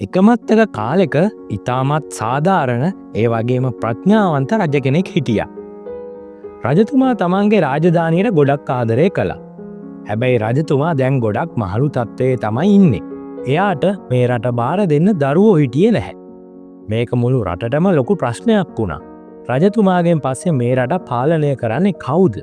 එකමත්තක කාලෙක ඉතාමත් සාධාරණ ඒ වගේම ප්‍රඥාවන්ත රජ කෙනෙක් හිටිය. රජතුමා තමන්ගේ රාජධානයට ගොඩක් ආදරය කළා. හැබැයි රජතුමා දැන් ගොඩක් මහලු තත්ත්වයේ තමයි ඉන්නේ. එයාට මේ රට බාර දෙන්න දරුවෝ හිටියේ නැහැ. මේක මුළු රටටම ලොකු ප්‍රශ්නයක් වුණා. රජතුමාගෙන් පස්සේ මේ රට පාලනය කරන්නේ කවුද?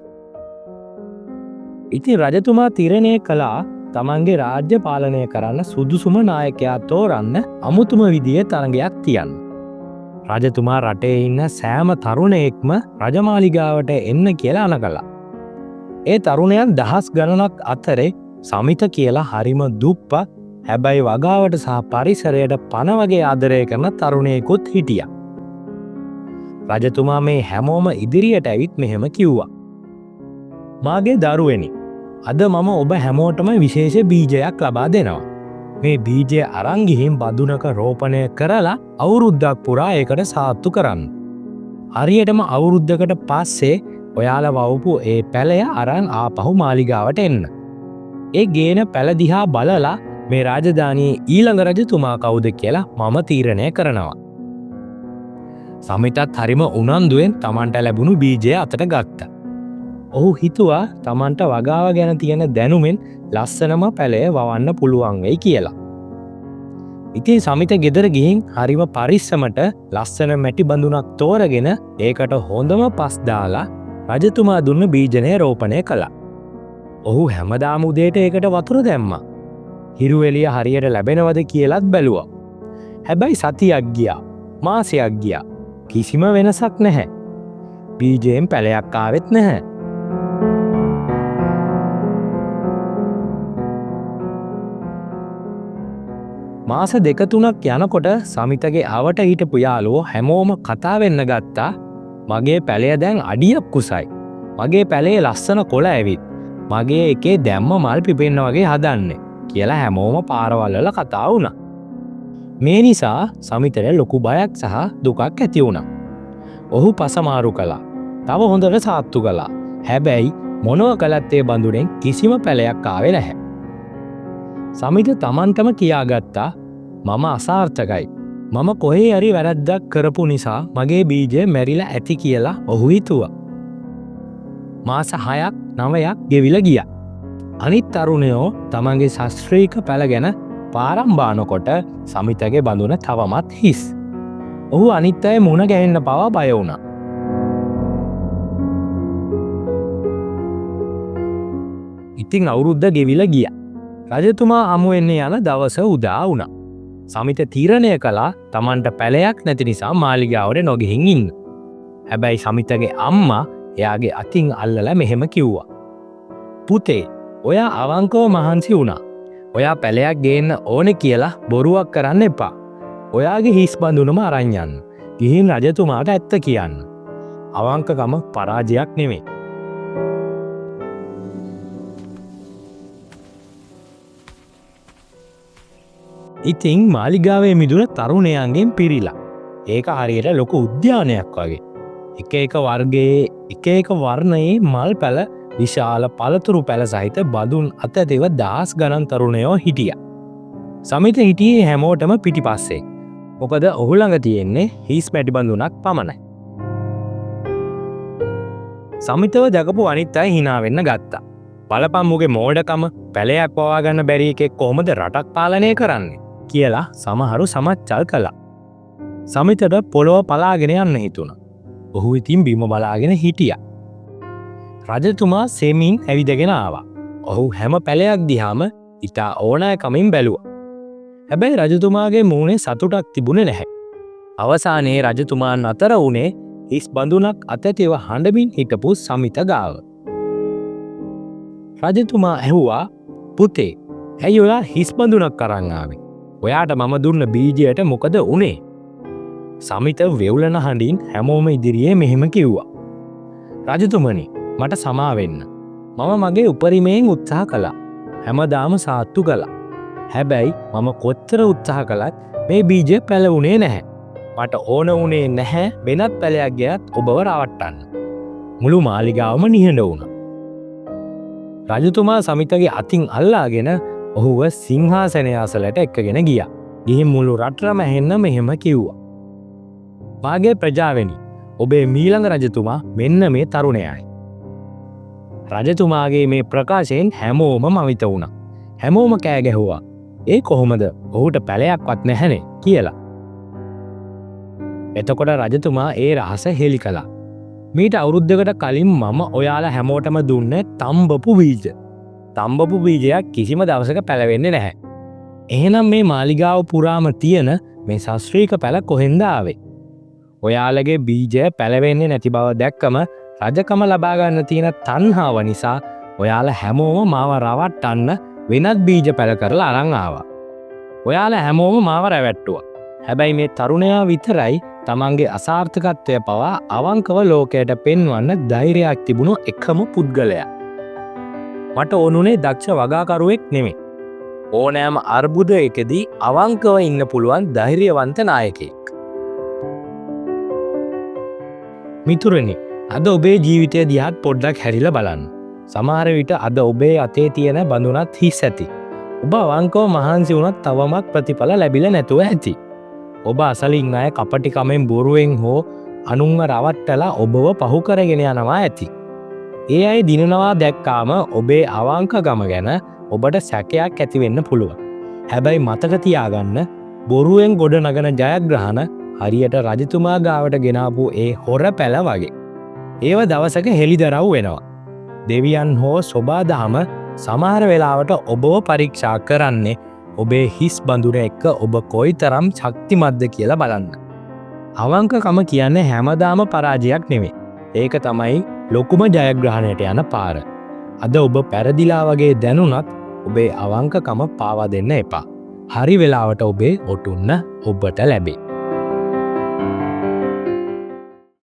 ඉතින් රජතුමා තීරණය කළා තමන්ගේ රාජ්‍ය පාලනය කරන්න සුදුසුම නායකයා තෝරන්න අමුතුම විදිහේ තරගයක් තියන්න. රජතුමා රටේ ඉන්න සෑම තරුණයෙක්ම රජමාලිගාවට එන්න කියලා අණ කළා. ඒ තරුණයන් දහස් ගණනක් අතරේ සමිත කියලා හරිම දුප්පත් හැබැයි වගාවට සහ පරිසරයට පණ වගේ ආදරය කරන තරුණයෙකුත් හිටියා. රජතුමා මේ හැමෝම ඉදිරියට ඇවිත් මෙහෙම කිව්වා. මාගේ දරුවනි, අද මම ඔබ හැමෝටම විශේෂ බීජයක් ලබා දෙනවා. මේ බීජය අරන් ගිහින් බඳුනක රෝපණය කරලා අවුරුද්දක් පුරා ඒකට සාත්තු කරන්න. හරියටම අවුරුද්දකට පස්සේ ඔයාලා වවපු ඒ පැලය අරන් ආපහු මාලිගාවට එන්න. ඒ ගේන පැල දිහා බලලා මේ රාජධානියේ ඊළඟ රජතුමා කවුද කියලා මම තීරණය කරනවා. සමිතත් හරිම උනන්දුවෙන් තමන්ට ලැබුණු බීජය අතට ගත්තා. ඔහු හිතුවා තමන්ට වගාව ගැන තියෙන දැනුමෙන් ලස්සනම පැලය වවන්න පුළුවන් වෙයි කියලා. ඉතින් සමිත ගෙදර ගිහින් හරිම පරිස්සමට ලස්සන මැටි බඳුනක් තෝරගෙන ඒකට හොඳම පස් දාලා රජතුමා දුන්න බීජනය රෝපණය කළා. ඔහු හැමදාම උදේට ඒකට වතුර දැම්මා. හිරු එළිය හරියට ලැබෙනවද කියලාත් බැලුවා. හැබැයි සතියක් ගියා, මාසයක් ගියා. කිසිම වෙනසක් නැහැ. බීජයෙන් පැලයක් ආවෙත් නැහැ. මාස 2-3ක් යනකොට සමිතගේ අවට හිටපු යාළුවෝ හැමෝම කතා වෙන්න ගත්තා. මගේ පැලය දැන් අඩියක් කුසයි. මගේ පැලේ ලස්සන කොළ ඇවිත්. මගේ එකේ දැම්ම මල් පිපෙන්න වගේ හදන්නේ කියලා හැමෝම පාරවල් වල කතා වුණා. මේ නිසා සමිතට ලොකු බයක් සහ දුකක් ඇති වුණා. ඔහු පසමාරු කළා. තව හොඳට සාත්තු කළා. හැබැයි මොනව කළත් ඒ බඳුනෙන් කිසිම පැලයක් ආවේ නැහැ. සමිත තමන්ටම කියාගත්තා මම අසාර්ථකයි. මම කොහේ හරි වැරද්දක් කරපු නිසා මගේ බීජය මැරිලා ඇති කියලා ඔහු හිතුවා. මාස 6ක් 9ක් ගෙවිලා ගියා. අනිත් තරුණයෝ තමන්ගේ ශාස්ත්‍රීය පැල ගැන පාරම් බානකොට සමිතගේ බඳුන තවමත් හිස්. ඔහු අනිත් අය මුණ ගැහෙන්න පවා බය වුණා. ඉතින් අවුරුද්ද ගෙවිලා ගියා. රජතුමා හමු වෙන්න යන දවස උදා වුණා. සමිත තීරණය කළා තමන්ට පැලයක් නැති නිසා මාලිගාවට නොගිහින් ඉන්න. හැබැයි සමිතගේ අම්මා එයාගේ අතින් අල්ලලා මෙහෙම කිව්වා. පුතේ, ඔයා අවංකව මහන්සි වුණා. ඔයා පැලයක් ගේන්න ඕනේ කියලා බොරුවක් කරන්න එපා. ඔයාගේ හිස් බඳුනම අරන් යන්න. ගිහින් රජතුමාට ඇත්ත කියන්න. අවංකකම පරාජයක් නෙමෙයි. ඉතින් මාලිගාවේ මිදුන තරුණයන්ගෙන් පිරිලා. ඒක හරියට ලොකු උද්‍යානයක් වගේ. එක එක වර්ගයේ එක එක වර්ණයේ මල් පැල විශාල පළතුරු පැල සහිත බඳුන් අතදෙව දහස් ගණන් තරුණයෝ හිටියා. සමිත හිටියේ හැමෝටම පිටිපස්සේ. මොකද ඔහු ළඟ තියෙන්නේ හිස් මැටි බඳුනක් පමණයි. සමිතව ජගපු අනිත් අය hina වෙන්න ගත්තා. බලපන් මුගේ මෝඩකම, පැලයක් පවා ගන්න බැරි එකෙක් කොහොමද රටක් පාලනය කරන්නේ කියලා සමහරු සමච්චල් කළා. සමිතට පොළොව පලාගෙන යන්න හිතුණා. ඔහු ඉතින් බිම බලාගෙන හිටියා. රජතුමා සෙමින් ඇවිදගෙන ආවා. ඔහු හැම පැලයක් දිහාම ඉතා ඕනෑකමින් බැලුවා. හැබැයි රජතුමාගේ මූණේ සතුටක් තිබුණේ නැහැ. අවසානයේ රජතුමා නතර වුණේ හිස් බඳුනක් අතැතිව හඬමින් හිටපු සමිත ගාව. රජතුමා ඇහුවා, පුතේ, ඇයි ඔයා හිස් බඳුනක් අරන් ආවේ? ඔයාට මම දුන්න බීජයට මොකද වුනේ? සමිත වෙවුලන හඬින් හැමෝම ඉදිරියේ මෙහෙම කිව්වා. රජතුමනි, මට සමා වෙන්න. මම මගේ උපරිමයෙන් උත්සාහ කළා. හැමදාම සාත්තු කළා. හැබැයි මම කොච්චර උත්සාහ කළත් මේ බීජය පැලවුණේ නැහැ. මට ඕන වුණේ නැහැ වෙනත් පැලයක් ගියත් ඔබව රවට්ටන්න. මුළු මාලිගාවම නිහඬ වුණා. රජතුමා සමිතගේ අතින් අල්ලාගෙන ඔහුව සිංහාසනය අසලට එක්කගෙන ගියා. ගිහින් මුළු රටම ඇහෙන්න මෙහෙම කිව්වා. මාගේ ප්‍රජාවෙනි, ඔබේ මීළඟ රජතුමා මෙන්න මේ තරුණයයි. රජතුමාගේ මේ ප්‍රකාශයෙන් හැමෝම මවිත වුණා. හැමෝම කෑ ගැහුවා. ඒ කොහොමද? ඔහුට පැලයක්වත් නැහැනේ කියලා. එතකොට රජතුමා ඒ රහස හෙළි කළා. මීට අවුරුද්දකට කලින් මම ඔයාලා හැමෝටම දුන්නේ තම්බපු බීජ. තම්බපු බීජයක් කිසිම දවසක පැලවෙන්නේ නැහැ. එහෙනම් මේ මාලිගාව පුරාම තියෙන මේ ශාස්ත්‍රීය පැල කොහෙන්ද ආවේ? ඔයාලගේ බීජය පැලවෙන්නේ නැති බව දැක්කම රජකම ලබා ගන්න තියෙන තණ්හාව නිසා ඔයාලා හැමෝම මාව රවට්ටන්න වෙනත් බීජ පැල කරලා අරන් ආවා. ඔයාලා හැමෝම මාව රැවට්ටුවා. හැබැයි මේ තරුණයා විතරයි තමන්ගේ අසාර්ථකත්වය පවා අවංකව ලෝකයට පෙන්වන්න ධෛර්යයක් තිබුණු එකම පුද්ගලයා. මට ඕනුනේ දක්ෂ වගාකරුවෙක් නෙමෙයි. ඕනෑම අර්බුදයකදී අවංකව ඉන්න පුළුවන් ධෛර්යවන්ත නායකයෙක්. මිතුරනි, අද ඔබේ ජීවිතය දිහාත් පොඩ්ඩක් හැරිලා බලන්න. සමහර විට අද ඔබේ අතේ තියෙන බඳුනත් හිස් ඇති. ඔබ අවංකව මහන්සි වුණත් තවමත් ප්‍රතිඵල ලැබිලා නැතුව ඇති. ඔබ අසලින් අය කපටිකමෙන් බොරුවෙන් හෝ අනුන්ව රවට්ටලා ඔබව පහු කරගෙන යනවා ඇති. ඒ අය දිනනවා දැක්කාම ඔබේ අවංකකම ගැන ඔබට සැකයක් ඇති වෙන්න පුළුවන්. හැබැයි මතක තියාගන්න, බොරුවෙන් ගොඩ නගන ජයග්‍රහණ හරියට රජතුමා ගාවට ගෙනාපු ඒ හොර පැල වගේ. ඒව දවසක හෙළිදරව් වෙනවා. දෙවියන් හෝ සොබාදහම සමහර වෙලාවට ඔබව පරීක්ෂා කරන්නේ ඔබේ හිස් බඳුන එක්ක ඔබ කොයිතරම් ශක්තිමත්ද කියලා බලන්න. අවංකකම කියන්නේ හැමදාම පරාජයක් නෙමෙයි. ඒක තමයි ලොකුම ජයග්‍රහණයට යන පාර. අද ඔබ පැරදිලා වගේ දැනුණත් ඔබේ අවංකකම පාවා දෙන්න එපා. හරි වෙලාවට ඔබේ ඔටුන්න ඔබට ලැබේ.